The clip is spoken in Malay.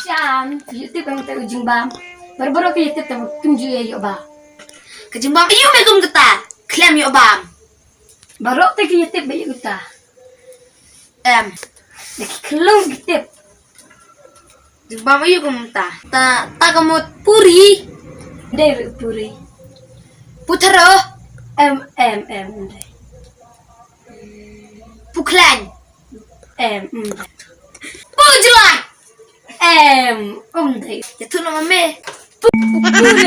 Syam, YouTube yang tahu jumpa. Baru-baru ke YouTube tahu kunju ya yo ba. Kejumpa iyo megum kita. Klaim yo bam. Baru ke YouTube bayu kita. Lagi kelong YouTube. Jumpa iyo kumta. Ta kamut puri. Dari puri. Putero. M. Puklan. M. Pujlan. Deh. Ya tu nama me. Puri.